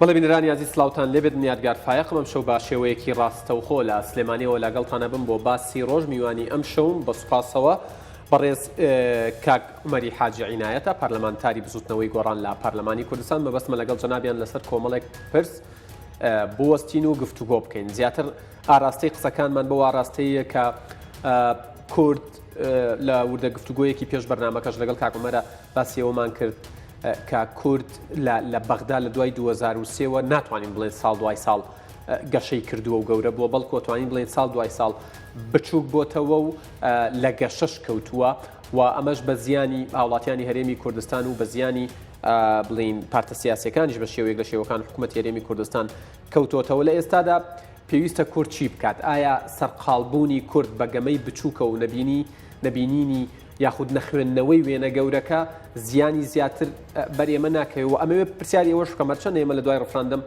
بەڵێ بینەرانی عزیز سلااوان لێبێت یادگار فایقم ئەم شەو با شێوەیەکی ڕاستەوخۆ لە سلێمانیەوە لەگەڵتانە بم بۆ باسی ڕۆژ میوانی ئەم شەوم بە سوپاسەوە بەڕێز کاک عومەری حاجی عینایەتە پارلەمانتاری بزوتنەوەی گۆڕان لە پارلەمانی کوردستان مەبەستمە لەگەڵ جەنابیان لەسەر کۆمەڵێک پرس بوەستین و گفتوگۆ بکەین زیاتر ئاراستەی قسەکانمان بەو ئاراستەیە کە کورد لە وردە گفتوگۆیەکی پێش بەرنامەکەش لەگەڵ کاک عومەرە باسیەوەمان کرد کە کورد لە بەغدا لە دوای 2023ەوە ناتوانین بڵێن ساڵ دوای ساڵ گەشەی کردووە و گەورە بووە بەڵکو توانین بڵێن ساڵ دوای ساڵ بچووک بۆتەوە و لە گەشەش کەوتووە و ئەمەش بە زیانی هاوڵاتیانی هەرێمی کوردستان و بە زیانی بڵین پارتە سیاسیەکانیش بە شێوەیەک لە شێوەکان حکوومەت هەرێمی کوردستان کەوتۆتەوە لە ئێستادا پێویستە کورد چی بکات ئایا سەرقاڵبوونی کورد بە گەمەی بچووکە و نەبینینی یاخود نەخوێندنەوەی وێنە گەورەکە زیانی زیاتر بەرێمە ناکەوێت و ئەمەوێت پرسیاری ئەوەش بکەمە چەند ئێمە لە دوای ڕفراندەم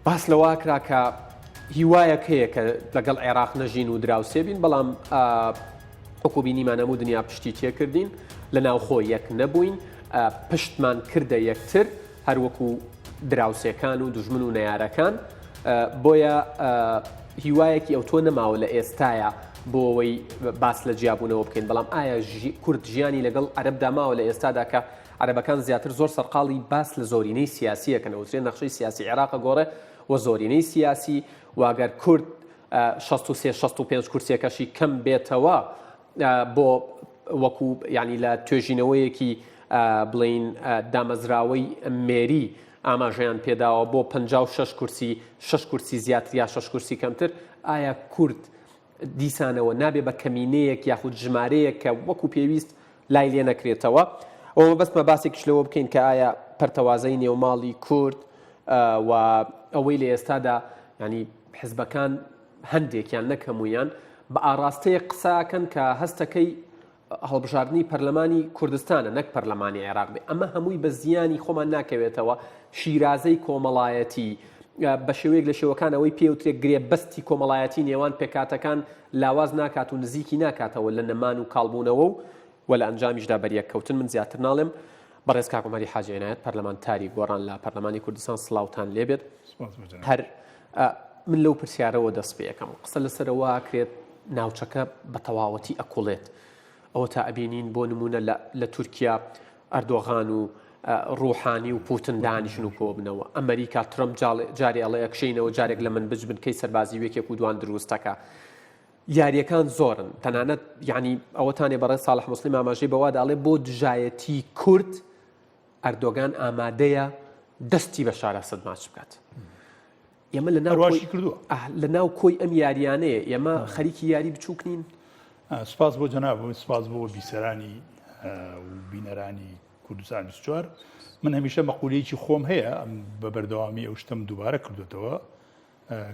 باس لەوا کرا کە هیوایەک هەیە کە لەگەڵ عێراق نەژین و دراوسێ بین بەڵام وەکو بینیمان هەموو دنیا پشتی تێکردین لە ناوخۆ یەک نەبووین پشتمان کردە یەکتر هەروەکو دراوسێکان و دوژمن و نەیارەکان بۆیە هیوایەکی ئەو تۆ نەماوە لە ئێستایە بۆ ئەوەی باس لە جیابوونەوە بکەین بەڵام ئایا کورد ژیانی لەگەڵ عەرەبدا ماوە لە ئێستادا کە عەرەبەکان زیاتر زۆر سەرقاڵی باس لە زۆرینەی سیاسیەکەن وترێن نەخشەی سیاسی عێراقە گۆڕێ و زۆرینەی سیاسی واگەر کورد 63-65 کورسیەکەشی کەم بێتەوە بۆ وەکو ینی لە توێژینەوەیەکی بڵین دامەزراوەی مێری ئاماژەیان پێداوە بۆ 56 کورسی 6 کورسی زیاتر یا 6 کورسی کەمتر ئایا کورد دیسانەوە نابێ بە کەمینەیەک یاخود ژمارەیەک کە وەکو پێویست لای لێ نەکرێتەوە ئەوە بەستمە باسێکش لەوە بکەین کە ئایا پەرتەوازەی نێوماڵی کورد و ئەوەی لە ئێستادا ینی حزبەکان هەندێکیان نەکەمویان بە ئاراستەیە قساکەن کە هەستەکەی هەڵبژاردننی پەرلەمانی کوردستانە نەک پەرلەمانی عێراق بێ ئەمە هەمووی بە زیانی خۆمان ناکەوێتەوە شیرازەی کۆمەڵایەتی بە شێوەیەک لە شێوەکانەوەی پێوترێک گرێبەستی کۆمەڵایەتی نێوان پێکاتەکان لاواز ناکات و نزیکی ناکاتەوە لە نەمان و کاڵبوونەوە و لە ئەنجامیشدا بەریەککەوتن من زیاتر ناڵێم بەڕێز کاک عومەری حاجی عینایەت پەرلەمانتاری گۆڕان لە پەرلەمانی کوردستان سڵاوتان لێبێت هەر من لەو پرسیارەوە دەست پێ یەکەم قسە لەسەرەوە کرێت ناوچەکە بە تەواوەتی ئەکوڵێت ئەوە تا ئەبینین بۆ نمونە لە تورکیا ئەردۆغان و ڕوحانی و پوتن دانیشن و کۆبنەوە ئەمریکا ترەمپ جارێ ئەڵێ ئەکشینەوە جارێک لە من بچ بنکەی سەربازی وێکێک و دوان دروستەکە یاریەکان زۆرن تەنانەت یعنی ئەوەتانێ بەڕێز ساڵح موسڵیم ئاماژەی بەوا داڵێ بۆ دژایەتی کورد ئەردۆگان ئامادەیە دەستی بە شارە سەد ماچ بکات ئێمە لە ناو کۆی ئەم یاریانەیە ئێمە خەریکی یاری بچووک نین سپاس بۆ جەناب سپاس بۆ بیسەرانی و بینەرانی کوردستان 24 من هەمیشە مەقولەیەکی خۆم هەیە بە بەردەوامی ئەو شتم دووبارە کردوێتەوە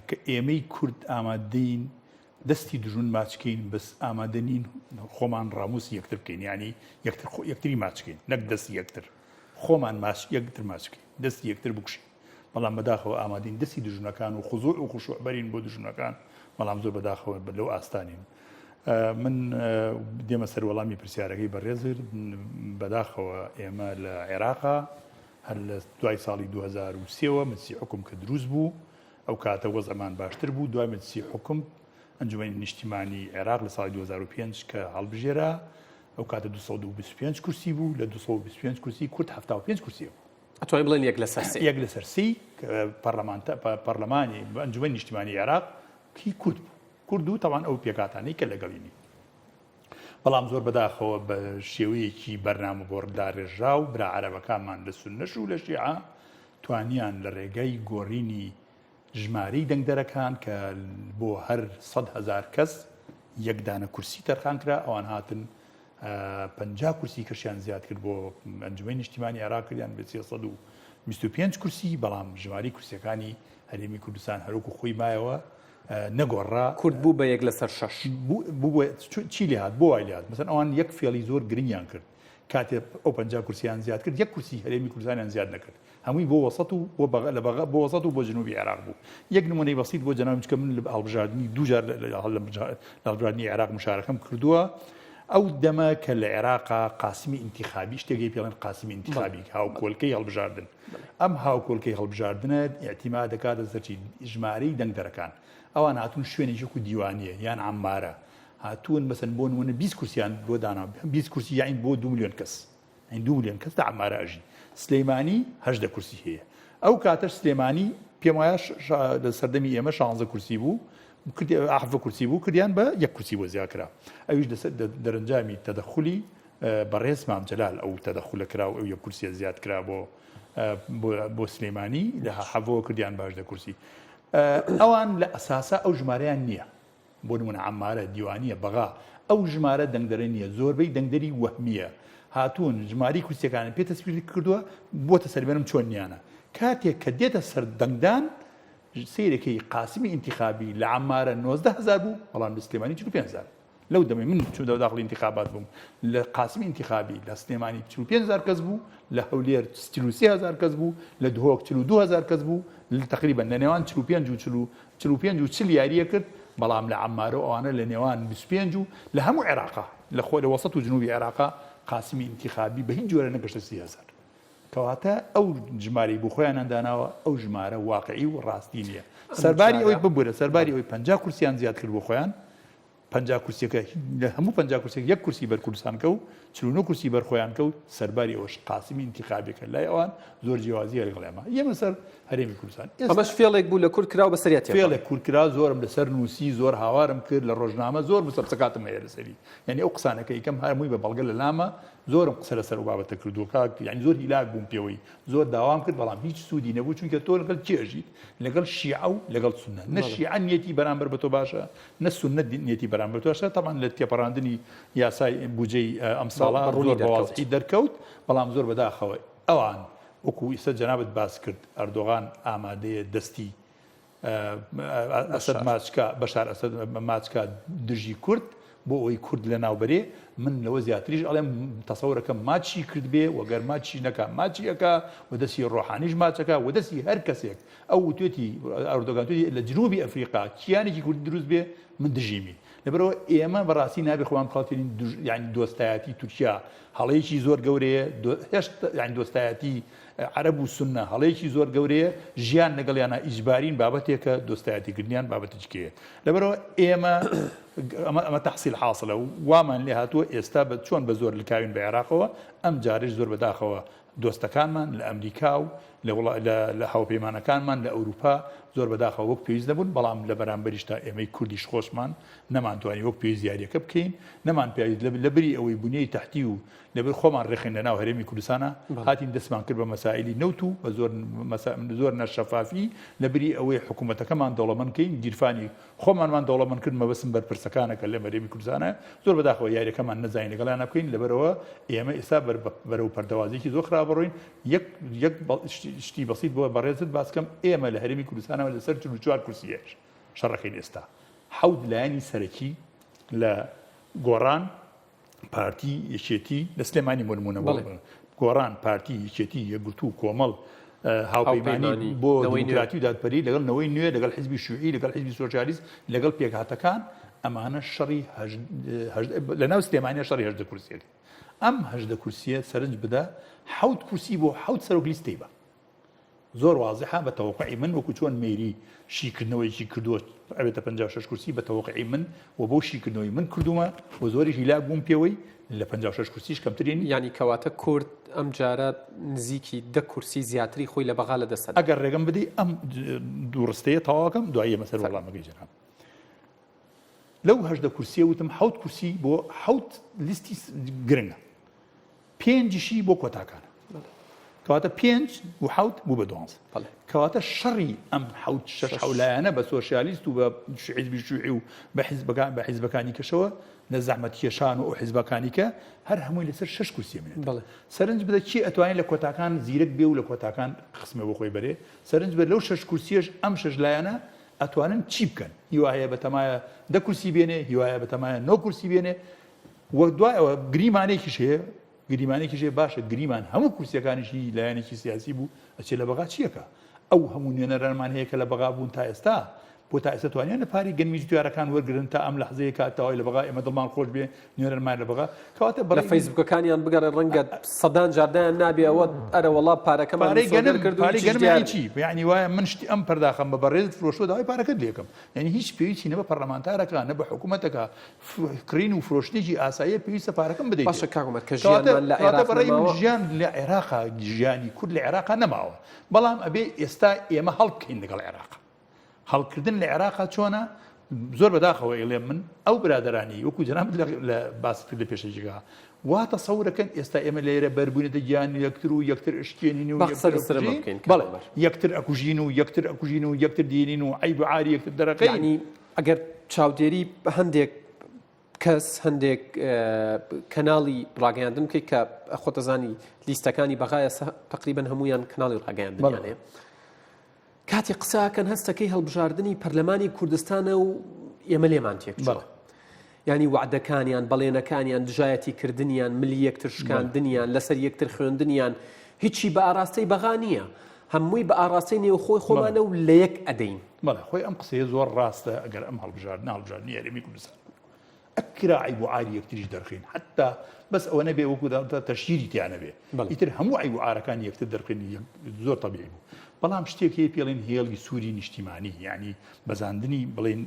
کە ئێمەی کورد ئامادەین دەستی دژون ماچکەین بەس ئامادەنین خۆمان ڕاموسی یەکتر بکەین ینی یەکتری ماچکەین نەک دەستی یەکتر خۆمان یەکتر ماچکەین دەستی یەکتر بکوشین بەڵام بەداخەوە ئامادەین دەستی دژونەکان و خزوع و خوشوع بەرین بۆ دژونەکان بەڵام زۆر بەداخەوە لەو ئاستانین من دێمە سەر وەڵامی پرسیارەکەی بەڕێزر بەداخەوە ئێمە لە عێراقا هەر لە دوای ساڵی 2023ەوە مەسی حکم کە دروست بوو ئەو کاتە وەزەمان باشتر بوو دوای مەسی حکم ئەنجومەنی نیشتیمانی عێراق لە ساڵی 2005 کە هەڵبژێرا ئەو کاتە 225 کورسی بوو لە 225 کورسی کورد 75 کورسی بوو ئەتوانین بڵێن یەک لەسەر سی پەرلەمانی ئەنجومەنی نیشتیمانی عێراق کی کورد بوو کورد و تاوان ئەو پێکاتانەی کە لەگەڵینی بەڵام زۆر بەداخەوە بە شێوەیەکی بەرنامە بۆڕدارێژا و برا عەرەبەکانمان لە سوننەش و لە شیعە توانیان لە ڕێگەی گۆڕینی ژمارەی دەنگدەرەکان کە بۆ هەر 100,000 کەس یەکدانە کورسی تەرخان کرا ئەوان هاتن 50 کورسی کەشیان زیاد کرد بۆ ئەنجومەنی نیشتیمانی عێراق کردیان بە 325 کورسی بەڵام ژمارەی کورسیەکانی هەرێمی کوردستان هەروەکو خۆی مایەوە نەگۆڕا کورد بوو بە 1/6 چی لێ هات بۆ وای لێ هات مەسەن ئەوان یەک فێڵی زۆر گرنگیان کرد کاتێ ئەو 50 کورسیان زیاد کرد یەک کورسی هەرێمی کوردستانیان زیاد نەکرد هەمووی بۆ وەسەط و بۆ وەسەط و بۆ جنوبی عێراق بوو یەک نمونەی بەسیط بۆ جەناب چکە من لە هەڵبژاردننی دوو جار لە هەڵبژاردننی عێراق مشارەکەم کردووە ئەو دەمە کە لە عێراقا قاسمی ئینتیخابی شتێکی پێڵێن قاسمی ئینتیخابی هاوکۆلکەی هەڵبژاردن ئەم هاوکۆلکەی هەڵبژاردنە ئێعتیما دەکاتە سەرچی ژمارەی دەنگدەرەکان ئەوان هاتوون شوێنێکی و دیوانیە یان عەمارە هاتوون مەسەن بۆ نمونە 20 کورسیان بۆ دانا 20 کورسی یاین بۆ 2 ملیۆن کەس 2 ملیۆن کەس تا عەمارە ئەژی سلەیمانی 18 کورسی هەیە ئەو کاتەش سلێمانی پێم وایە لە سەردەمی ئێمە 16 کورسی بوو ئاحفە کورسی بوو کردیان بە 1 کورسی بۆ زیادکرا ئەویش دەرەنجامی تەدەخولی بەڕێز مام جەلال ئەو تەدەخولە کرا و ئەو 1 کورسیە زیاد کرا بۆ سلێمانی لە حەڤەوە کردیان باش دە کورسی ئەوان لە ئەساسا ئەو ژمارەیان نییە بۆ نمونە عەمارە دیوانیە بەغا ئەو ژمارە دەنگدەرە نییە زۆربەی دەنگدەری وەهمیە هاتوون ژماری کورسیەکانی پێ تەسویر کردووە بۆتە سەربێنم چۆن نیانە کاتێک کە دێتە سەر دەنگدان سیرێکی قاسمی ئینتیخابی لە عەمارە 19,000 بوو بەڵام لە سلێمانی 45,000 لەو دەمەی من چوو داخڵی ئینتیخابات بووم لە قاسمی ئینتیخابی لە سلێمانی 45,000 کەس بوو لە هەولێر 33,000 کەس بوو لە دهۆک 42,000 کەس بوو تقریبا لە نێوان 45 و 40 یاریە کرد بەڵام لە عەمارە ئەوانە لە نێوان 25 و لە هەموو عێراقا لە وەسەط و جنوبی عێراقا قاسمی ئینتیخابی بە هیچ جۆرە نەگەشتە 30,000 کەواتە ئەو ژمارەی بۆ خۆیان داناوە ئەو ژمارە واقعی و ڕاستی نییە سەرباری ئەوەی ببوورە سەرباری ئەوەی 50 کورسیان زیاد کرد بۆ خۆیان 50 کورسیەکە لە هەموو 50 کورسێک 1 کورسی بەر کوردستان کەوت 49 کورسی بەر خۆیان کەوت سەرباری ئەوەش قاسمی ئینتیخابێکە لای ئەوان زۆر جیاوازیە لەگەڵێمە ئێمە سەر هەرێمی کوردستان ئەمەش فێڵێک بوو لە کورد کرا و بەسەریەتی فێڵێک کورد زۆرم لەسەر نووسی زۆر هاوارم کرد لە ڕۆژنامە زۆر بسەبسەکاتم هەیە لەسەری یعنی ئەو قسانەکە یکەم هەمووی بە بەڵگە لە لامە زۆرم قسە لەسەر و بابەتە کردو کاک یعنی زۆر هیلاک بووم پێوەی زۆر داوام کرد بەڵام هیچ سوودی نەبوو چونکە تۆ لەگەڵ چی ئەژیت لەگەڵ شیعە و لەگەڵ سوننە نە شیعە نیەتی بەرامبەر بە تۆ باشە نە سوننە نیەتی بەرامبەر تۆ باشە تەمان لە تێپەڕاندنی یاسای بودجەی ئەم ساڵا زۆر بەوازحی دەرکەوت بەڵام زۆر بەداخەوە ئەوان وەکو ئیستا جەنابەت باس کرد ئەردۆغان ئامادەیە دەستی ئەسەد ماچکە بەشار ئەسەد ماچکە دژی کورد بۆ ئەوەی کورد لە ناوبەرێ من لەوە زیاتریش ئەڵێم تەسەورەکەم ماچی کرد بێ وەگەر ماچی نەکە ماچیەکە و دەستی ڕۆحانیش ماچەکە و دەستی هەر کەسێک ئەو توێتی ئەردۆغان توێتی لە جنوبی ئەفریقا کیانێکی کورد دروست بێ من دژیمی لەبەرەوە ئێمە بەڕاستی نابێ خۆمان خاڵترین یعنی دۆستایەتی تورکیا هەڵەیەکی زۆر گەورەیە یعنی دۆستایەتی عەرەب و سوننە هەڵەیەکی زۆر گەورەیە ژیان لەگەڵیانە ئیجبارین بابەتێکە دۆستایەتیکردنیان بابەتێکەیە لەبەرەوە ئێمە ئەمە تەحسیل حاصلە و وامان لێ هاتووە ئێستا بە چۆن بە زۆر لکاوین بە عێراقەوە ئەم جارش زۆر بەداخەوە دۆستەکانمان لە ئەمریکا و لە هاوپەیمانەکانمان لە ئەوروپا زۆر بەداخەوە وەک پێویست نەبوون بەڵام لە بەرامبەریشتا ئێمەی کوردیش خۆشمان نەمانتوانی وەک پێویست یاریەکە بکەین نەمان پێویست لەبەری ئەوەی بنیەی تەحتی و لەبەر خۆمان ڕێخین لە ناو هەرێمی کوردستانە هاتین دەستمان کرد بە مەسائلی نەوت و بە زۆر نەشەفافی لەبەری ئەوەی حکوومەتەکەمان دەوڵەمەندکەین گیرفانی خۆمانمان دەوڵەمەند کرد مەبەستم بەر پرسەکانەکە لە هەرێمی کوردستانە زۆر بەداخەوە یاریەکەمان نەزانین لەگەڵیان بکەین لەبەرەوە ئێمە ئێستا بەرەو پەردەوازیی زۆر خراپەڕۆین یەک شتی بەسیط بۆ بەڕێزت باسکەم ئێمە لە هەرێمی کوردستانەوە لەسەر 44 کورسیەش شەڕەکەین ئێستا حەوت لایەنی سەرەکی لە گۆڕان پارتی یەکێتی لە سلێمانی مۆنمونە گۆڕان پارتی یەکێتی یەکگرتو و کۆمەڵ هاوپەیمانی بۆ دموکراتی و دادپەری لەگەڵ نەوەی نوێ لەگەڵ حیزبی شیوعی لەگەڵ حیزبی سۆشیالیست لەگەڵ پێکهاتەکان ئەمانە شەڕی لە ناو سلێمانیە شەڕی 18 کورسیەکە ئەم 18 کورسیە سەرنج بدە 7 کورسی بۆ 7 سەرۆک لیستەی بە زۆر واضحە بە تەوقعی من وەکو چۆن مێری شیکردنەوەیکی کردووە ئەبێتە 56 کورسی بە تەوقعی من و بۆ شیکردنەوەی من کردومە و زۆری هیلاک بووم پێوەی لە 56 کورسیش کەمترین ینی کەواتە کورد ئەم جارە نزیکی 10 کورسی زیاتری خۆی لە بەغا لە دەسەد ئەگەر ڕێگەم بدەی ئەم دووڕستەیە تەواوەکەم دوایە مەسەر وەڵامەکەی جەناب لەو 18 کورسیە وتم 7 کورسی بۆ 7 لیستی گرنگە 5شی بۆ کۆتاکانە کەواتە 5 و 7 بوو بە 12 کەواتە شەڕی ئەم 6 حولایانە بە سۆشیالیست و بە حیزبی شیوعی و بە حیزبەکانی کەشەوە لە زەحمەتکێشان و حیزبەکانی کە هەر هەمووی لەسەر 6 کورسیە منێت سەرنج بدە چی ئەتوانین لە کۆتاکان زیرەک بێ و لە کۆتاکان قسمە بۆ خۆی بەرێ سەرنج بێت لەو 6 کورسیەش ئەم 6 لایەنە ئەتوانن چی بکەن هیوایە بەتەمایە 10 کورسی بێنێ هیوایە بەتەمایە 9 کورسی بێنێ وەک دوایەوە گریمانێکیش هەیە گریمانێکیشێ باشە گریمان هەموو کورسیەکانیشی لایەنێکی سیاسی بوو ئەچێ لە بەغا چیەکە ئەو هەموو نوێنەرانمان هەیە کە لە بەغا بوون تا ئێستا بۆ تا ئێستا توانیان پارەی گەنمی تویارەکان وەرگرن تا ئەم لەحزەیە کاتەوەی لە بەغا ئێمە دڵمان خۆش بێ نوێنەرمان لە بەغا کەواتە لە فەیسبوکەکانیان بگەڕێ ڕەنگە سەدان جاردایان نابێ ئەوە ئەرە وەڵا پارەکەمان پارەی گەنم چی یعنی وایە من شتی ئەم پەرداخەم بە بەڕێز فرۆشتۆ داوای پارەکەت لێکم یعنی هیچ پێویستی نە بە پەرلەمانتارەکە نە بە حکوومەتەکە کڕین و فرۆشتێکی ئاساییە پێویستە پارەکەم بدەیت باشە کاکومەر کە ژیانمان لە عێراق نەماوە ژیان لە عێراقا ژیانی کورد لە عێراقا نەماوە بەڵام ئەبێ ئێستا ئێمە هەڵبکەین لەگەڵ عێراق هەڵکردن لە عێراقا چۆنە زۆر بەداخەوە ئێڵێ من ئەو برادرانی وەکو جەنابەت لە باسی لە پێشەجیگا وا تەسەورەکەن ئێستا ئێمە لێرە بەربوونەتە گیان یەکتر و یەکتر شتێنین و بەڵێ یەکتر ئەکوژین و یەکتر ئەکوژین و یەکتر دێنین و عیب و عاری یەکتر دەرەکەی ینی ئەگەر چاودێری هەندێک کەس هەندێک کەناڵی ڕاگەیاندن بکەیت کە خۆتەزانی لیستەکانی بەغایە تقریبن هەمویان کەناڵی ڕاگەیاندنیانەیە کاتی قساکەن هەستەکەی هەڵبژاردننی پەرلەمانی کوردستانە و ئێمە لێمان تێکچوە ینی وعدەکانیان بەڵێنەکانیان دژایەتی کردنیان ملی یەکتر شکاندنیان لەسەر یەکتر خوێندنیان هیچی بە ئاراستەی بەغا نییە هەمووی بە ئاراستەی نێوخۆی خۆمانە و لە یەک ئەدەین بەڵێ خۆی ئەم قسەیە زۆر ڕاستە ئەگەر ئەم هەڵبژاردننی یاریمی کوردستان ئەکرا عیب و عاری یەکتریش دەرخین حتا بەس ئەوە نەبێ وەکو تەشیری تیانە بێ ئیتر هەموو عیب و عارەکانی یەکتر دەرخینی زۆر طبیعی بوو بەڵام شتێک هەیە پێڵێن هێڵی سووری نیشتیمانی یعنی بەزاندنی بڵێن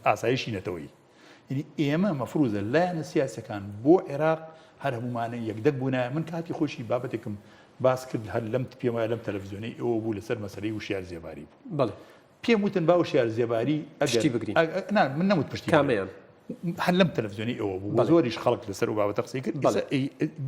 ئاسایشی نەتەوەی یعنی ئێمە مەفروزە لایەنە سیاسەکان بۆ عێراق هەر هەمومانە یەکدەک بوونە من کاتی خۆشی بابەتێکم باس کرد هەر لەم پێم وایە لەم تەلەڤیزیۆنەی ئەوە بوو لەسەر مەسەلەی وشیار زێباری بوو بەڵێ پێم وتن با وشیار زێباری پشتی بگرین من نەوت پشتی کامیان هەر لەم تەلەڤیزیۆنی ئەوە بوو زۆریش خەڵک لەسەر و بابەتە قسەی کرد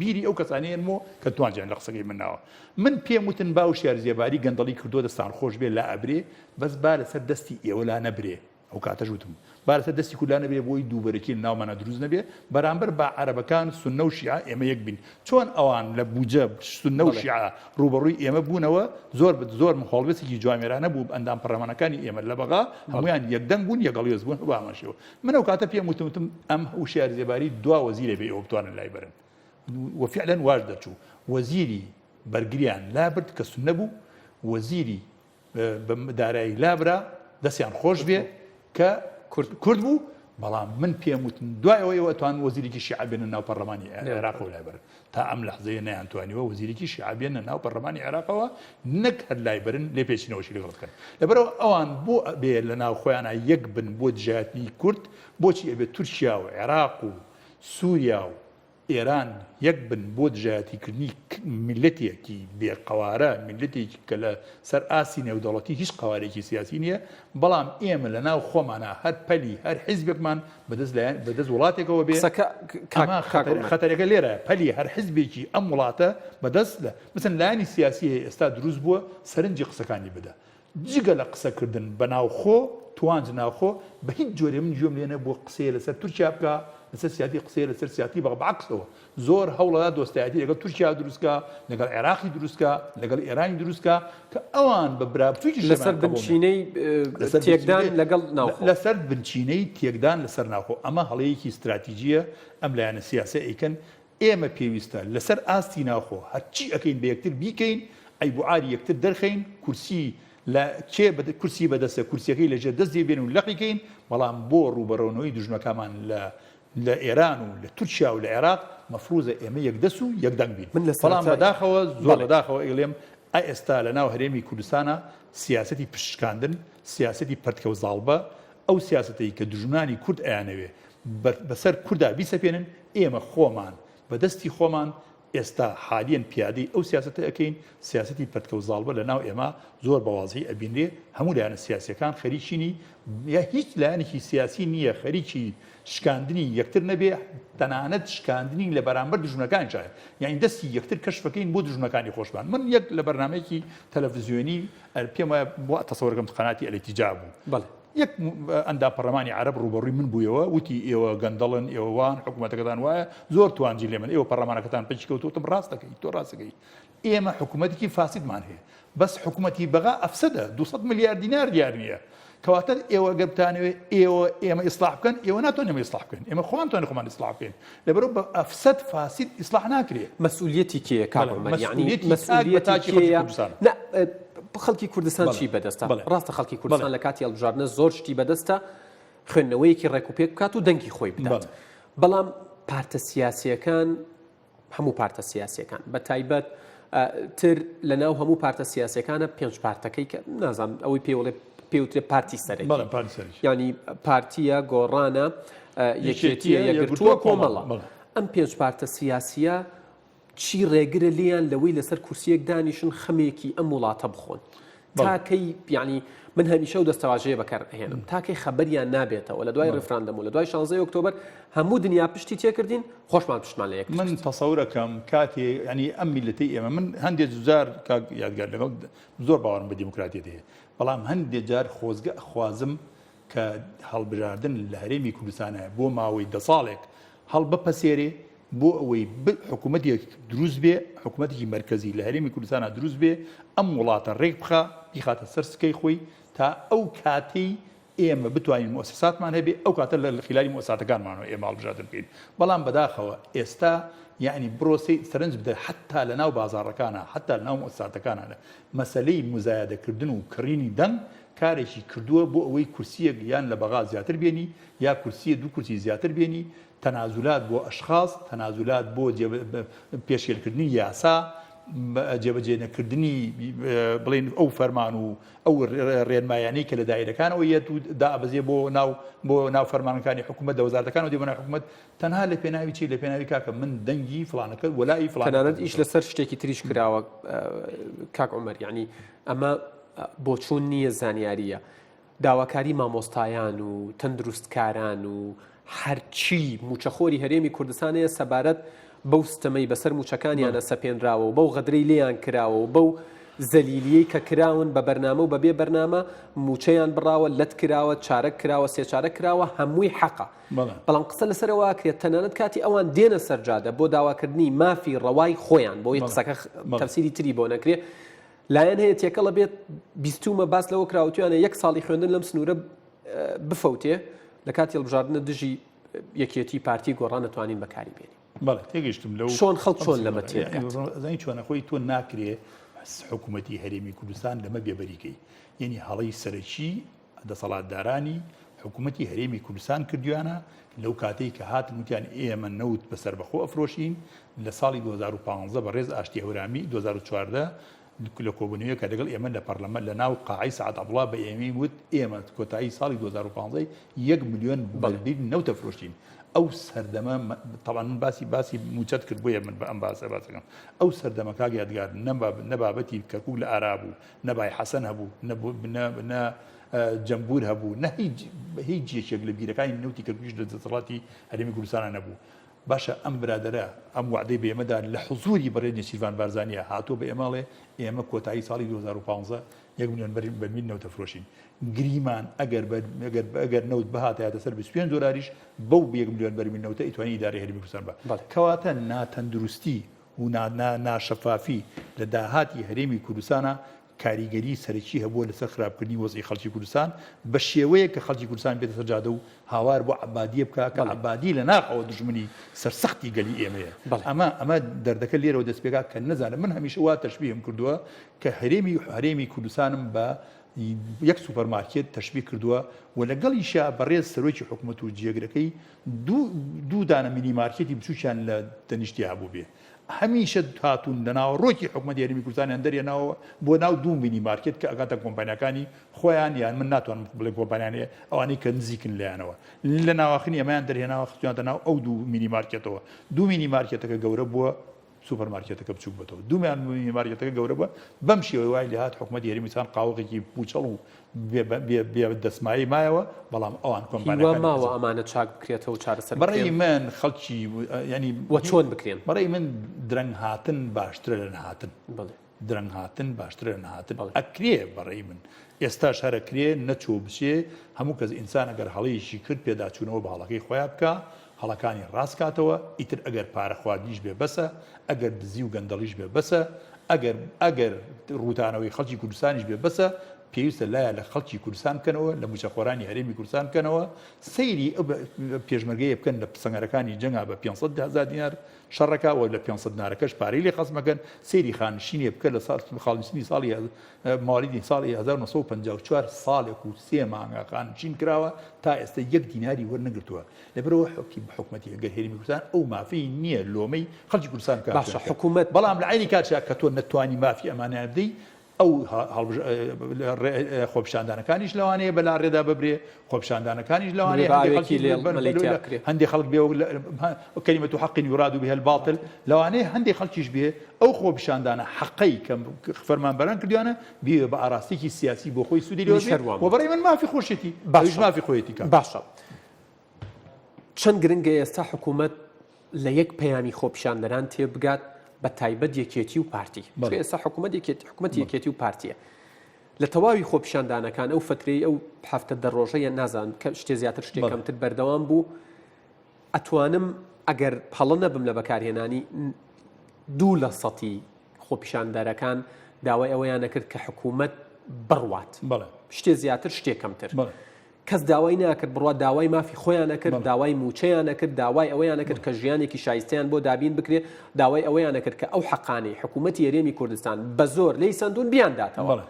بیری ئەو کەسانەیەنمەوە کە توانجیان لە قسەکەی منناوە من پێم وتن با وشیار زێباری گەندەڵی کردو دەستان خۆش بێ لا ئەبرێ بەس با لەسەر دەستی ئێوە لا نەبرێ ئەو کاتەش وتم با لەسەر دەستی کورد لا نەبێ بۆی دووبەرەکی ناومانە دروست نەبێ بەرامبەر با عەرەبەکان سوننە و شیعە ئێمە یەک بین چۆن ئەوان لە بوجە سوننە و شیعە ڕوبەڕووی ئێمە بوونەوە زۆر مخاڵبەتێکی جوامێرانە بوو ئەندام پەرلەمانەکانی ئێمە لە بەغا هەمویان یەکدەنگ بوون یەکەڵێز بوون بامەشەوە من ئەو کاتە پێم وتم ئەم وشیار زێباری دوا وەزیرە بێ ئەوە بتوانن لای بەرن وفعلا واش دەچوو وەزیری بەرگریان لابرد کە سوننە بوو وەزیری دارایی لابرا دەستیان خۆش بێ کە کورد بوو بەڵام من پێم وتن دوای ئەوەیەوە توان وەزیرێکی شیعە بێنە ناو پەرلەمانی عێراق و لایبەرن تا ئەم لەحزەیە نەیانتوانیوە وەزیرێکی شیعە بێنە ناو پەرلەمانی عێراقەوە نەک هەر لایبەرن لێ پێچینەوەشی لەگەڵ بکەن لەبەرەوە ئەوان بۆ بێ لە ناو خۆیانە یەک بن بۆ دژایەتی کورد بۆچی ئەبێت تورکیا و عێراق و سووریا و ئێران یەک بن بۆ دژایەتیکردنی میلەتێکی بێقەوارە میلەتێکی کە لە سەر ئاسی نێودەوڵەتی هیچ قوارێکی سیاسی نییە بەڵام ئێمە لە ناو خۆمانە هەر پەلی هەر حیزبێکمان بەدەست وڵاتێکەوە بێ خەتەرەکە لێرە پەلی هەر حیزبێکی ئەم وڵاتە بەدەست لە مثلا لایانی سیاسی هەیە ئێستا دروست بووە سەرنجی قسەکانی بدە جگە لە قسەکردن بە ناوخۆ توانج ناوخۆ بە هیچ جۆرێ من گوێم لێنە بۆ قسەیە لەسەر تورکیا بکە لەسەر سیاتی قسەیە لەسەر سیاتی بەعکسەوە زۆر هەوڵەدا دۆستایەتی لەگەڵ تورکیا دروستکە لەگەڵ عێراقی دروستکە لەگەڵ ئێرانی دروستکە کە ئەوان بە برابچووکی لەسەر بنچینەی تێکدان لەگەڵ ناوخۆ لەسەر بنچینەی تێکدان لەسەر ناوخۆ ئەمە هەڵەیەکی استراتیژیە ئەم لایەنە سیاسە ئەیکەن ئێمە پێویستە لەسەر ئاستی ناوخۆ هەرچی ئەەکەین بە یەکتر بیکەین ئەیبوعاری یەکتر دەرخەین کورسی لە کێ کورسی بەدەستە کورسیەکەی لەژێ دەست دێبێن و لەقیکەین بەڵام بۆ ڕوبەڕۆنەوەی دژمەکەمان لە ئێران و لە تورکیا و لە عێراق مەفروزە ئێمە یەکدەست و یەکدەنگ بین بەڵام بەداخەوە زۆر بەداخەوە ئێڵێم ئێستا لە ناو هەرێمی کوردستانە سیاسەتی پشکاندن سیاسەتی پەرتکەوت زاڵبە ئەو سیاسەتەی کە دژمنانی کورد ئەیانەوێ بەسەر کووردا بیسەپێنن ئێمە خۆمان بەدەستی خۆمان ئێستا حالیان پیادەی ئەو سیاسەتە ئەەکەین سیاسەتی پەرتکەوت زاڵبە لە ناو ئێمە زۆر بەوازی ئەبینرێ هەموو لایەنە سیاسیەکان خەریکی یا هیچ لایەنێکی سیاسی نییە خەریکی شکاندنی یەکتر نەبێ تەنانەت شکاندنی لە بەرامبەر دژمنەکان شایە یعنی دەستی یەکتر کەشفەکەین بۆ دژمنەکانی خۆشمان من یەک لە بەرنامەیەکی تەلەڤیزیۆنی پێم وایە بۆ تەسەوەرەکەم قەناتی ئەلەتیجا بوو یەک ئەندا پەرلەمانی عەرەب ڕوبەڕووی من بوویەوە وتی ئێوە گەندەڵن ئێوەوان حکوومەتەکەتان وایە زۆر توانجی لێ من ئێوە پەرلەمانەکەتان پێچ کەوتوتم ڕاست دەکەی تۆ ڕاست دەکەی ئێمە حکوومەتێکی فاسیدمان هەیە بەس حکوومەتی بەغا ئەفسەدە 200 ملیار دینار دیار نییە کەواتە ئێوە گەبتانەوێ ئێمە ئیسلاح بکەن ئێوە ناتوانین ئێمە ئیسلاح بکەین ئێمە خۆمانتوانین خۆمان ئیسلاح بکەین لەبەرەوە بە ئەفسەد فاسید ئیسلاح ناکرێت مەسئولیەتی کێیە کاکەمەر یعنی مەسئولیەتی کێیە خەڵکی کوردستان چی بەدەستە ڕاستە خەڵکی کوردستان لە کاتی هەڵبژاردنە زۆر شتی بەدەستە خوێندنەوەیەکی ڕێکوپێک بکات و دەنگی خۆی بدات بەڵام پارتە سیاسیەکان هەموو پارتە سیاسیەکان بە تایبەت تر لە ناو هەموو پارتە سیاسیەکانە پێنج پارتەکەی کە نازانم ئەوەی پێوترێ پارتی سەرەکی ینی پارتیە گۆڕانە یەکێتیە یەکگرتووە کۆمەڵە ئەم پێنج پارتە سیاسیە چی ڕێگرە لیان لەوەی لەسەر کورسیەک دانیشن خەمێکی ئەم وڵاتە بخۆن تاکەی ینی من هەمیشە و دەستەواژەیە بەکارهێنم تاکەی خەبەریان نابێتەوە لە دوای ڕێفراندەم و لە دوای 16 ئۆکتۆبر هەموو دنیا پشتی تێکردین خۆشمان پشتمان لە یەک من تەسەورەکەم کاتێ ینی ئەم میلەتەی ئێمە من هەندێک جار یادگار لەگەڵ زۆر باوەڕم بە دیموکراتیەت هەیە بەڵام هەندێک جار خۆزگە خوازم کە هەڵبژاردن لە هەرێمی کوردستانە بۆ ماوەی 10 ساڵێک هەڵبەپەسێرێ بۆ ئەوەی حکوومەتێک دروست بێ حکوومەتێکی مرکزی لە هەرێمی کوردستانە دروست بێ ئەم وڵاتە ڕێک بخە بیخاتە سەر سکەی خۆی تا ئەو کاتی ئێمە بتوانین مؤسساتمان هەبێ ئەو کاتە لە خلالی مؤسساتەکانمانەوە ئێمە هەڵبژاردن بکەین بەڵام بەداخەوە ئێستا یعنی بڕۆسی سەرنج بدە حتا لە ناو بازاڕەکانە حتا لە ناو مؤسساتەکانە مەسەلەی مزایدەکردن و کڕینی دەنگ کارێکی کردووە بۆ ئەوەی کورسیەک یان لە بەغا زیاتر بێنی یا کورسیە دوو کورسی زیاتر بێنی تەنازولات بۆ ئەشخاص تەنازولات بۆ پێشێلکردنی یاسا جێبەجێ نەکردنی بڵێن ئەو فەرمان و ئەو ڕێنمایانەی کە لە دایرەکانەوە یەت و دابەزێ بۆ ناو فەرمانەکانی حکوومەت دەوەزارەکانەوە دێ بۆ ناو حکوومەت تەنها لە پێناوی چی لە پێناوی کاکە من دەنگی فڵانەکە وەلای فڵان تەنانەت ئیش لەسەر شتێکی تریش کراوە کاک عومەر یعنی ئەمە بۆ چوون نییە زانیاریە داواکاری مامۆستایان و تەندروستکاران و هەرچی موچەخۆری هەرێمی کوردستانەیە سەبارەت بەو ستەمەی بەسەر موچەکانیانە سەپێنراوە و بەو غەدرەی لێیان کراوە و بەو زەلیلیەی کە کراون بە بەرنامە و بەبێ بەرنامە موچەیان بڕاوە لەت کراوە چارەک کراوە سێچارە کراوە هەمووی حەقە بەڵام قسە لەسەرەوە کرێت تەنانەت کاتی ئەوان دێنە سەرجادە بۆ داواکردنی مافی ڕەوای خۆیان بۆی قسەکە تەفسیری تری بۆ نەکرێ لایەن هەیە تێکەڵە بێت بیستومە باس لەوە کراوەتوانە یەک ساڵی خوێندن لەم سنوورە بفەوتێ لە کاتی هەڵبژاردنە دژی یەکێتی پارتی گۆڕان نەتوانین بەکاری بێنین بەڵێ تێگەیشتم لەو چۆن خەڵک چۆن لەمە تێزانی چۆنە خۆی تۆ ناکرێ حکوومەتی هەرێمی کوردستان لەمە بێبەریکەی یعنی هەڵەی سەرەکی دەسەڵاتدارانی حکوومەتی هەرێمی کوردستان کردویانە لەو کاتەی کە هاتن وتیان ئێمە نەوت بەسەر بەخۆ ئەفرۆشین لە ساڵی 2015 بەڕێز ئاشتی هەورامی 2014 لە کۆبوونەوەی کە لەگەڵ ئێمە لە پەرلەمەت لە ناو قاعی سعد عەبدوڵڵا بە ئێمەی وت ئێمە کۆتایی ساڵی 2015 1 ملیۆن بەلبیر نەوتە فرۆشتین ئەو سەردەمە طبعا من باسی موچەت کرد بۆیە من بە ئەم باسەکەم ئەو سەردەمە کاک یادگار نەبابەتی کەرکوک لە ئارا بوو نەبای حەسەن هەبوو نە جەمبور هەبوو نە هیچ جێشێک لە بیرەکانی نەوتی کەرکوش لە دەسەڵاتی هەرێمی کوردستانە نەبوو باشە ئەم برادەرە ئەم وعدەی بە ئێمەدا لە حوزوری بەڕێنی سیلڤان بارزانیە هاتۆ بە ئێمەڵێ ئێمە کۆتایی ساڵی 2015 1 ملیۆن بەرمیل نەوتە فرۆشین گریمان ئەگەر نەوت بهاتایەتە سەر 25 دۆلاریش بەو 1 ملیۆن بەرمیل نەوتە ئیتوانی ئیدارەی هەرێمی کوردستان بە کەواتە ناتەندروستی و ناشەفافی لە داهاتی هەرێمی کوردستانە کاریگەری سەرەکی هەبووە لەسەر خراپکردنی وەزعی خەڵکی کوردستان بە شێوەیە کە خەڵکی کوردستان بێتە سەر جادە و هاوار بۆ عەبادیە بکە کە عەبادی لە ناخەوە دژمنی سەرسەختی گەلی ئێمەیە ئەمە دەردەکە لێرەوە دەست پێکا کە نەزانم من هەمیشە وا تەشبیهم کردووە کە هەرێمی کوردستانم بە یەک سوپەرمارکێت تەشبیه کردووە و لەگەڵیشە بەڕێز سەرۆکی حکوومەت و جێگرەکەی دوو دانە مینی مارکێتی بچووکیان لە تەنیشتی هەبوو بێ هەمیشە هاتوون لە ناوەڕۆکی حکوومەتی هەرێمی کوردستانیان دەرێناوە بۆ ناو دوو مینی مارکێت کە ئەگاتە کۆمپانیەکانی خۆیان یان من ناتوانم بڵێ کۆمپانیانەیە ئەوانەی کە نزیکن لایەنەوە لە ناواخنی ئەمەیان دەرهێناوە خستویانتە ناو ئەو دوو مینی مارکێتەوە دوو مینی مارکێتەکە گەورە بووە سوپەرمارکێتەکە بچووک بێتەوە دوومیان مینی مارکێتەکە گەورە بووە بەم شێوەی وای لە هات حکوومەتی هەرێمی کوردستان قاوەقێکی پوچەڵ و بێ دەسمایی مایەوە بەڵام ئەوان کۆمپانیەکان ماوە ئەمانە چاک بکرێتەوە و چارەسەر بەڕێی من خەڵکی ینی وە چۆن بکرێن بەڕێی من درەنگ هاتن باشترە لە نەهاتن درەنگ هاتن باشترە لە نەهاتن ئەکرێ بەڕێی من ئێستاش هەرەکرێ نەچۆ بچێ هەموو کەس ئینسان ئەگەر هەڵەیەکی کرد پێداچوونەوە بە هەڵەکەی خۆیان بکە هەڵەکانی ڕاستکاتەوە ئیتر ئەگەر پارە خواردنیش بێ بەسە ئەگەر دزی و گەندەڵیش بێ بەسە ئەگەر ڕوتانەوەی خەڵکی کوردستانیش بێ بەسە پێویستە لایە لە خەڵکی کوردستان بکەنەوە لە موچەخۆرانی هەرێمی کوردستان بکەنەوە سەیری پێشمەرگەیە بکەن لە سەنگەرەکانی جەنگا بە 500,000 دینار شەڕەکەەوە لە 500 دینارەکەش پارەی لێ خەسمەکەن سەیری خانشینێ بکە لە خاڵنشینی ساڵی ماڵیدی ساڵی 1954 ساڵێک و 3 مانگا خانشین کراوە تا ئێستا 1 دیناری وەرنەگرتووە لەبەرەوە حکومەتی ئەگەر هێرمی کوردستان ئەو مافی نییە لۆمەی خەڵکی کوردستان باشە حکوومەت بەڵام لە عینی کاتێک کە تۆ نەتوانی مافی ئەمانیان بدەی ئەو خۆپیشاندانەکانیش لەوانەیە بەلا ڕێدا ببرێ خۆپیشاندانەکانیش لەوانەیە هەندێک خەڵک بێ کەلیمەت و حەقی یوراد بها الباطل لەوانەیە هەندێک خەڵکیش بێ ئەو خۆپیشاندانە حەقەی کە فەرمانبەران کردویانە بێ بە ئاراستێکی سیاسی بۆ خۆی سوودی لێ بۆ بەڕێ من مافی خۆشێتی مافی خۆیەتی کە باشە چەند گرنگە ئێستا حکوومەت لە یەک پەیامی خۆپیشاندەران تێبگات بە تایبەت یەکێتی و پارتی ئێستا حکوومەت یەکێتی و پارتیە لە تەواوی خۆپیشاندانەکان ئەو فترەی ئەو هەفتە دەڕۆژەیە نازان کە شتێ زیاتر شتێکەمتر بەردەوام بوو ئەتوانم ئەگەر پەڵە نەبم لە بەکارهێنانی 2% خۆپیشاندارەکان داوای ئەوەیان نەکرد کە حکوومەت بڕوات شتێ زیاتر شتێکەمتر کەس داوای ناکرد بڕات داوای مافی خۆیان نەکرد داوای موچەیان نەکرد داوای ئەوەیان نەکرد کە ژیانێکی شایستیان بۆ دابین بکرێ داوای ئەوەیان نەکرد کە ئەو حەقانەی حکوومەتی هەرێمی کوردستان بە زۆر لی سندون بیانداتەوە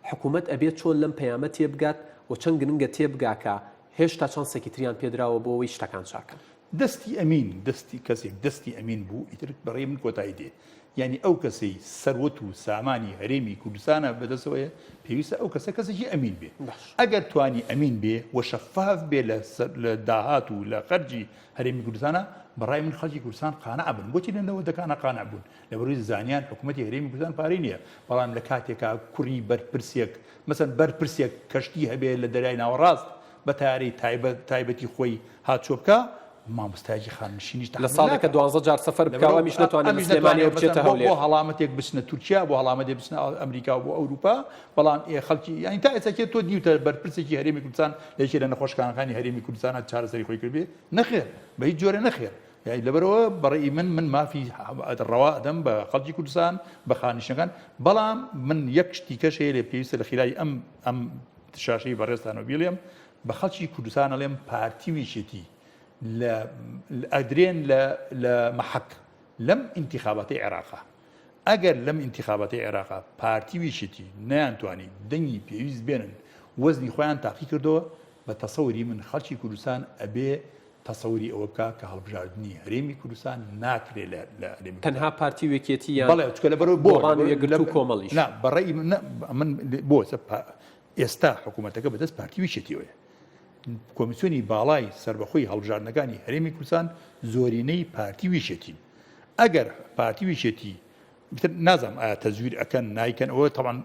حکوومەت ئەبێت چۆن لەم پەیامە تێبگات و چەند گرنگە تێبگاکە هێشتا چەند سەکیتریان پێدراوە بۆ ئەوەی شتەکان چاکەن دەستی ئەمین دەستی کەسێک دەستی ئەمین بوو ئیتر بەڕێ من کۆتایی دێ یعنی ئەو کەسەی سەروەت و سامانی هەرێمی کوردستانە بەدەستەوەیە پێویستە ئەو کەسێکی ئەمین بێ ئەگەر توانی ئەمین بێ و شەفاف بێ لە داهات و لە خەرجی هەرێمی کوردستانە بەڕای من خەڵکی کوردستان قانع بن بۆچی لەنەوە دەکانە قانع بوون لەبەرۆی زانیان حکوومەتی هەرێمی کوردستان پارەی نییە بەڵام لە کاتێکا کوڕی بەرپرسێک مەسەن بەرپرسێک کەشتی هەبێ لە دەریای ناوەڕاست بە تارەی تایبەتی خۆی هاتچۆ بکە مامۆستایەکی خانشینیش لە ساڵێکە 12 جار سەفەر بکەوە میش ناتوانێت سلێمانی بچێتە هەولێر بۆ هەڵامەتێک بچنە تورکیا بۆ هەڵامەتێک بچنە ئەمریکا بۆ ئەوروپا بەڵام خەڵکی یانی تا ئێستا تۆ دیوتە بەرپرسێکی هەرێمی کوردستان لەیەکێ لە نەخۆشخانەکانی هەرێمی کوردستانە چارەسەری خۆی کردبێ نەخێر بە هیچ جۆرە نەخێر یعنی لەبەرەوە بەڕێی من مافی ڕەوا ئەدەم بە خەڵکی کوردستان بە خانشینەکان بەڵام من یەک شتی کەش هەیە لێ پێویستە لە خلای ئەم شاشەی بەڕێستانەوە بێڵێم بە خەڵکی کوردستان ئەڵێم پارتی ویشێتی ئەدرێن لە مەحەک لەم انتخاباتی عێراقا ئەگەر لەم انتخاباتی عێراقا پارتی ویشێتی نەیانتوانی دەنگی پێویست بێنن وەزنی خۆیان تاقی کردەوە بە تەسەوری من خەڵکی کوردستان ئەبێ تەسەوری ئەوە بکە کە هەڵبژاردننی هەرێمی کوردستان ناکرێ لە هەرێمی تەنها پارتی وێکێتی بەڵێ چکە لەبەرەوە بۆ یەکگرتو و کۆمەڵیش بەڕێی من بۆ ئێستا حکوومەتەکە بەدەست پارتی ویشێتیەوەیە کۆمیسیۆنی باڵای سربەخۆی هەڵبژاردنەکانی هەرێمی کوردستان زۆرینەی پارتی ویشێتین ئەگەر پارتی ویشێتی نازم ئایا تەزویر ئەکەن نایکەن ئەوە تەمان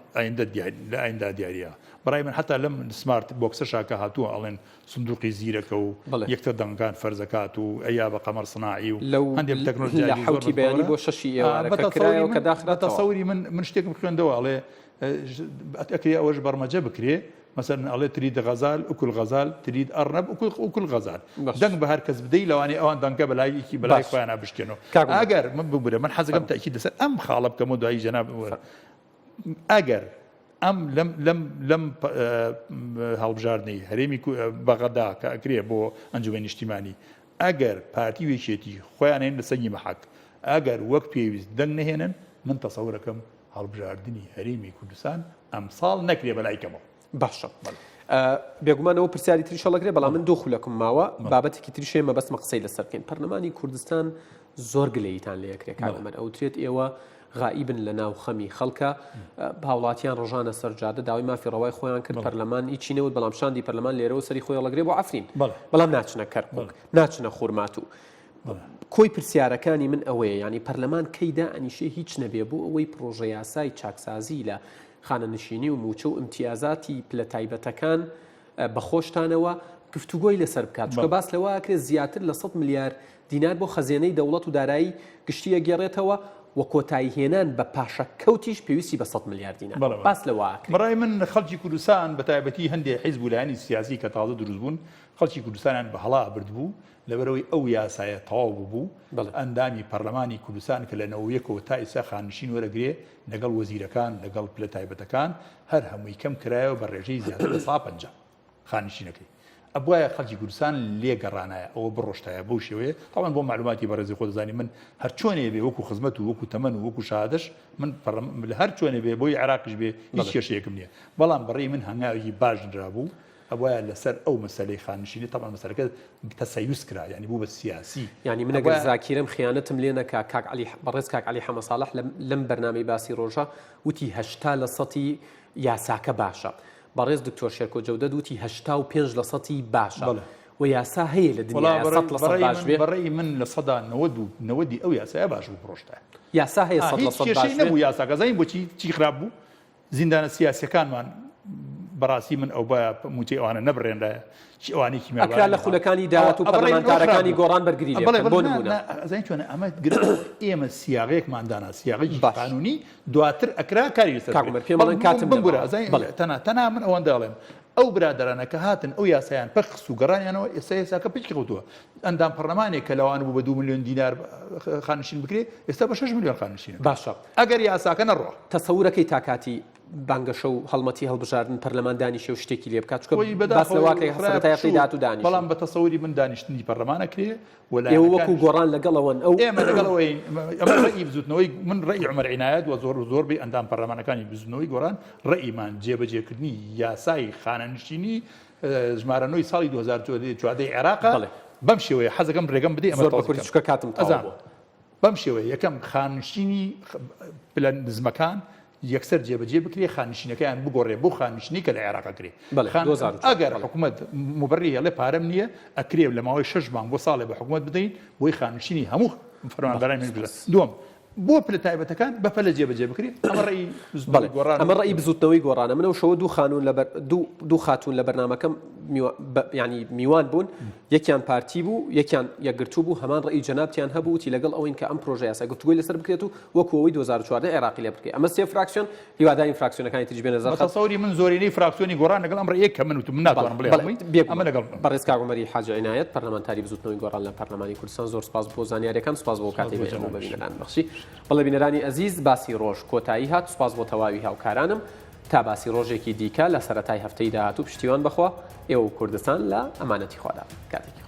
لە ئایندا دیاریە بەڕای من حتا لەم سمارت بۆکسەشاکە هاتووە ئەڵێن سندوقی زیرەکە و یەکتر دەنگان فەرزەکات و ئەیا بە قەمەر سناعی و هەندێک تەکنۆلۆژی لە حوتی بەیانی بۆ شەشی ئێوارەکە کرایەوە کە داخرێتەوە تەسەوری من شتێکم خوێندەوە ئەڵێ ئەکرێ ئەوەش بەرمەجە بکرێ مثلا ئەڵێ ترید غەزال ئوکل غەزال ترید ئەڕنەب ئوکل غەزال دەنگ بە هەر کەس بدەی لەوانەیە ئەوان دەنگە بەلایەکی بەلای خۆیان بشکێنەوە ئەگەر من ببورە من حەزەکەم تاکید لەسەر ئەم خاڵە بکەمەوە دوایی جەناب ئەگەر ئەم لەم هەڵبژاردنەی هەرێمی بەغەدا کە ئەکرێ بۆ ئەنجومەنی نیشتیمانی ئەگەر پارتی وێچێتی خۆیان هێن لە سەنگی مەحەک ئەگەر وەک پێویست دەنگ نەهێنن من تەسەورەکەم هەڵبژاردننی هەرێمی کوردستان ئەمساڵ نەکرێ بەلایکەمەوە باشە بێگومانەوە پرسیاری تری شەڵەکرێ بەڵام من دۆ خولەکم ماوە بابەتێکی تریشێ مەبەستمە قسەی لەسەر بکەین پەرلەمانی کوردستان زۆر گلەیتان لە یەکرێک کاگەمەر ئەوترێت ئێوە غائبن لە ناو خەمی خەڵکە هاوڵاتیان ڕۆژانە سەرجادە داوای مافی ڕەوای خۆیان کرد پەرلەمان هیچی نەوت بەڵام شاندی پەرلەمان لێرەوە سەری خۆی هەڵەگرێ بۆ عەفرین بەڵام ناچنە کەرکووک ناچنە خورمات و کۆی پرسیارەکانی من ئەوەیە ینی پەرلەمان کەیدا ئەنیشێ هیچ نەبێ بوو ئەوەی پرۆژە یاسای چاکسازی لە خانەنشینی و موچە و امتیازاتی پلە تایبەتەکان بەخۆشتانەوە گفتوگۆی لەسەر بکات چکە باس لەوە ئەکرێت زیاتر لە 100 ملیار دینار بۆ خەزێنەی دەوڵەت و دارایی گشتیە گێڕێتەوە و کۆتاییهێنان بە پاشە کەوتیش پێویستی بە 100 میلیارد دینار باس لەوە بەڕای من خەڵکی کوردستان بە تایبەتی هەندێک حیزب و لایەنی سیاسی کە تازە دروست بوون خەڵکی کوردستانیان بە هەڵا بردبوو لەبەرەوەی ئەو یاسایە تەواو بوو ئەندامی پەرلەمانی کوردستان کە لە 91ەوە تا ئێستا خانشین وەرەگرێ لەگەڵ وەزیرەکان لەگەڵ پلە تایبەتەکان هەر هەمووی کەم کرایەوە بە ڕێژەی زیاتر لە 150 خانشینەکەی ئەبواە خەڵکی کوردستان لێگەڕانایە ئەوە بڕۆشتایە بەو شێوەیە تاوان بۆ معلوماتی بەڕێزی خۆ دەزانی من هەر چۆنێ بێ وەکو خزمەت و وەکو تەمەن و وەکو شادش من لە هەر چۆنێ بێ بۆی عێراقیش بێ هیچ کێشەیەکم نییە بەڵام بەڕێی من هەنگاوی باشدرا بوو ئەوە لەسەر ئەو مەسەلەی خانشینی تاوان مەسەلەکە تەسەیوس کرا یعنی بوو بە سیاسی یعنی من ئەگەر زاکیرم خیانەتم لێ نەکا بەڕێز کاک عەلی حەمە ساڵح لەم بەرنامەی باسی ڕۆژە وتی 80% یاساکە باشە بەڕێز دکتۆر شێرکۆ جەودەد وتی 85% باشە و یاسا هەیە لە دنیا 100% باش بێ بەڕێی من لە 90 ئەو یاسایە باش بوو بڕۆشتە یاسا هەیە 100% باش نەبوو یاساکە زەین بۆچی چی خراپ بوو زیندانە سیاسیەکانمان بەڕاستی من ئەو بە موچەی ئەوانە نەبڕێنرایە چی ئەوانەی ئەکرا لە خولەکانی داهات و پەرلەمانتارەکانی گۆڕان بەرگری لێ بۆ نمونە ئەزانین چۆنە ئەمە ئێمە سیاغەیەکماندانا سیاغەی قانونی دواتر ئەکرا کاری لەسەر پێم بڵێن کاتم بگورە تەنها من ئەوەن دەڵێم ئەو برادرانە کە هاتن ئەو یاسایان پەخس و گەڕانیانەوە ئێستا یاساکە پچکی خەوتووە ئەندام پەرلەمانێک کە لەوان بوو بە 2 میلیۆن دینار خانشین بکرێ ئێستا بە 6 میلیۆن خانشینە باشە ئەگەر یاساکە نەڕۆ تەسەورەکەی تاکاتی بانگەشە و هەڵمەتی هەڵبژاردن پەرلەمان شێ و شتێکی لێ بکات باس لەواقعی هەسەرەتایەتی داهات و دانیشت بەڵام بە تەسەوری من دانیشتنی پەرلەمانە کرێ ئێوە وەکو گۆڕان لەگەڵەوەن ئەو ئێمە لەگەڵەوەی ئەمە ڕێی بزوتنەوەی من ڕێی عومەر عنایەت و زۆر بێ ئەندام پەرلەمانەکانی بزوتنەوەی گۆڕان ڕێیمان جێبەجێکردنی یاسای خانەنشینی ژمارەنەوەی ساڵی 2014 عێراقا بەم شێوەیە حەزەکەم ڕێگەم بدەی ئەمە کوردچکە کاتم تەواو بەم شێوەیە یەکەم خانشینی پلە نزمەکان یەکسەر جێبەجێ بکرێ خانشینەکەیان بگۆڕێ بۆ خانشینی کە لە عێراق کرێ ئەگەر حکوومەت مبەری هەڵێ پارەم نییە ئەکرێ لە ماوەی 6 مانگ بۆ ساڵێ بە حکوومەت بدەین بۆی خانشینی هەموو فەرمانبەرانی من بڵێ دووەم بۆ پلە تایبەتەکان بە پەلە جێبەجێ بکرێ ئەمە ڕێی بزوتنەوەی گۆڕانە منەوە شەوە دوو خاتون لە بەرنامەکەم ینی میوان بوون یەکیان پارتی بوو یەکیان یەکگرتوو بوو هەمان ڕێی جەنابتیان هەبوو وتی لەگەڵ ئەوەین کە ئەم پرۆژە یاسا گفتوگوی لەسەر بکرێت و وەکوەوەی 2014 عێراقی لێ بکرێت ئەمە سێ فراکسیۆن هیواداری فراکسیۆنەکانی تریش بێنە زەر تەسەوری من زۆرینەی فراکسیۆنی گۆڕان لەگەڵ ئەم ڕێیەک کە من وتم ناتوانم بڵێ ئەمە لەگەڵ بەڕێز کاک عومەری حاجی عنایەت پەرلەمانتاری بزوتنەوەی گۆڕان لە پەرلەمانی کوردستان زۆر سپاس بۆ زانیاریەکان سپاس بۆ کاتێک بەبینەران بەخشی بەڵێ بینەرانی ئەزیز باسی ڕۆژ کۆتایی هات سپاس بۆ تەواوی هاوکارانم تا باسی ڕۆژێکی دیکە لە سەرەتای هەفتەی داهاتوو پشتیوان بخوا ئێوە کوردستان لە ئەمانەتی خوادا کاتێک